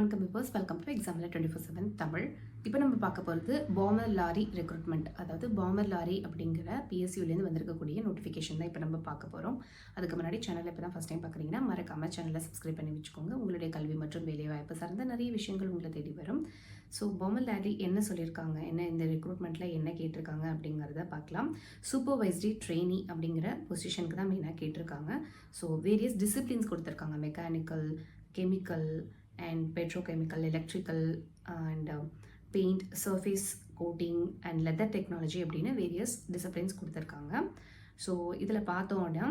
வணக்கம் viewers, welcome to example 24/7 Tamil. இப்போ நம்ம பார்க்க போகிறது பாமர் லாரி ரெக்ரூட்மெண்ட். அதாவது பாமர் லாரி அப்படிங்கிற பிஎஸ்யூலேருந்து வந்திருக்கக்கூடிய நோட்டிஃபிகேஷன் தான் இப்போ நம்ம பார்க்க போகிறோம். அதுக்கு முன்னாடி சேனலில் இப்போ தான் ஃபஸ்ட் டைம் பார்க்குறீங்கன்னா மறக்காமல் சேனலை சப்ஸ்கிரைப் பண்ணி வச்சுக்கோங்க. உங்களுடைய கல்வி மற்றும் வேலைவாய்ப்பு சார்ந்த நிறைய விஷயங்கள் உங்களை தேடி வரும். ஸோ பாமர் லாரி என்ன சொல்லியிருக்காங்க, என்ன இந்த ரெக்ரூட்மெண்ட்டில் என்ன கேட்டிருக்காங்க அப்படிங்கிறத பார்க்கலாம். சூப்பர்வைசரி ட்ரெயினி அப்படிங்கிற பொசிஷனுக்கு தான் மெயினாக கேட்டிருக்காங்க. ஸோ வேரியஸ் டிசிப்ளின்ஸ் கொடுத்துருக்காங்க. Mechanical, chemical and petrochemical, electrical and paint, surface coating and leather technology அப்படின்னு வேரியஸ் டிசிப்ளின்ஸ் கொடுத்துருக்காங்க. ஸோ இதில் பார்த்தோன்னா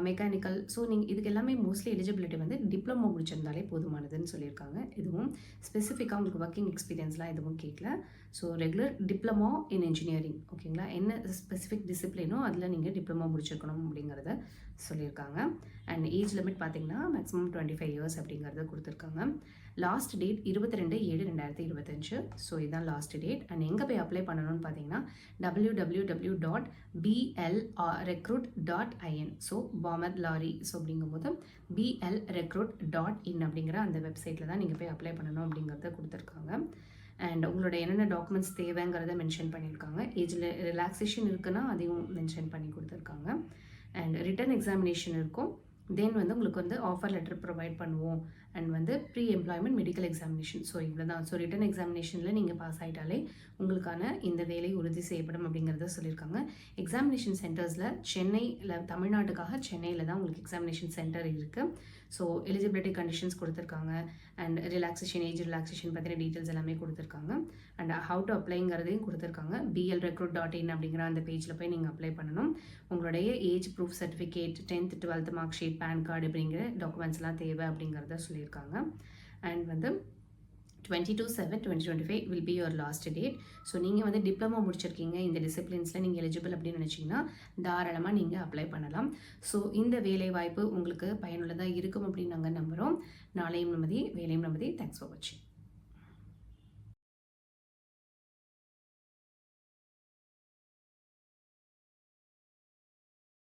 மெக்கானிக்கல், ஸோ நீங்கள் இதுக்கு எல்லாமே மோஸ்ட்லி எலிஜிபிலிட்டி வந்து டிப்ளமோ முடிச்சிருந்தாலே போதுமானதுன்னு சொல்லியிருக்காங்க. இதுவும் ஸ்பெசிஃபிக்காக உங்களுக்கு ஒர்க்கிங் எக்ஸ்பீரியன்ஸ்லாம் எதுவும் கேட்கல. So regular diploma in engineering, ஓகேங்களா, என்ன ஸ்பெசிஃபிக் டிசிப்ளினோ அதில் நீங்கள் டிப்ளமோ முடிச்சிருக்கணும் அப்படிங்கிறத சொல்லியிருக்காங்க. அண்ட் ஏஜ் லிமிட் பார்த்தீங்கன்னா மேக்ஸிமம் 25 years அப்படிங்கிறத கொடுத்துருக்காங்க. Last date 22/7/2025. ஸோ இதுதான் லாஸ்ட் டேட். அண்ட் எங்கே போய் அப்ளை பண்ணணும்னு பார்த்தீங்கன்னா www.blrecruit.in. So bomber lorry, so அப்படிங்கும்போது blrecruit.in அப்படிங்கிற அந்த வெப்சைட்டில் தான் நீங்கள் போய் அப்ளை பண்ணணும் அப்படிங்கிறத கொடுத்துருக்காங்க. அண்ட் உங்களோட என்னென்ன டாக்குமெண்ட்ஸ் தேவைங்கிறத மென்ஷன் பண்ணியிருக்காங்க. ஏஜில் ரிலாக்ஸேஷன் இருக்குன்னா அதையும் மென்ஷன் பண்ணி கொடுத்துருக்காங்க. அண்ட் ரிட்டன் எக்ஸாமினேஷன் இருக்கும். தென் வந்து உங்களுக்கு வந்து ஆஃபர் லெட்டர் ப்ரொவைட் பண்ணுவோம். அண்ட் வந்து pre employment medical examination. So இவ்வளோ தான். ஸோ ரிட்டன் எக்ஸாமினேஷனில் நீங்கள் பாஸ் ஆகிட்டாலே உங்களுக்கான இந்த வேலை உறுதி செய்யப்படும் அப்படிங்கிறத சொல்லியிருக்காங்க. எக்ஸாமினேஷன் சென்டர்ஸில் சென்னையில், தமிழ்நாட்டுக்காக சென்னையில் தான் உங்களுக்கு எக்ஸாமினேஷன் சென்டர் இருக்குது. ஸோ எலிஜிபிலிட்டி கண்டிஷன்ஸ் கொடுத்துருக்காங்க. அண்ட் ரிலாக்ஸேஷன், ஏஜ் ரிலாக்ஸேஷன் பற்றின டீட்டெயில்ஸ் எல்லாமே கொடுத்துருக்காங்க. அண்ட் ஹவு டு அப்ளைங்கிறதையும் கொடுத்துருக்காங்க. blrecruit.in அப்படிங்கிற அந்த பேஜில் போய் நீங்கள் அப்ளை பண்ணணும். உங்களுடைய age proof certificate, 10th 12th mark sheet, PAN card அப்படிங்கிற டாக்குமெண்ட்ஸ்லாம் தேவை அப்படிங்கிறத சொல்லியிருக்காங்க. அண்ட் வந்து 22/7/2025 will be your last date. So நீங்கள் வந்து டிப்ளமோ முடிச்சிருக்கீங்க, இந்த டிசிப்ளின்ஸில் நீங்கள் எலிஜிபிள் அப்படின்னு நினச்சிங்கன்னா தாராளமாக நீங்கள் அப்ளை பண்ணலாம். ஸோ இந்த வேலை வாய்ப்பு உங்களுக்கு பயனுள்ளதாக இருக்கும் அப்படின்னு நாங்கள் நம்புகிறோம். நாளையும் நிம்மதி, வேலையும் நிம்மதி. தேங்க்ஸ் ஃபார் வாட்சிங்.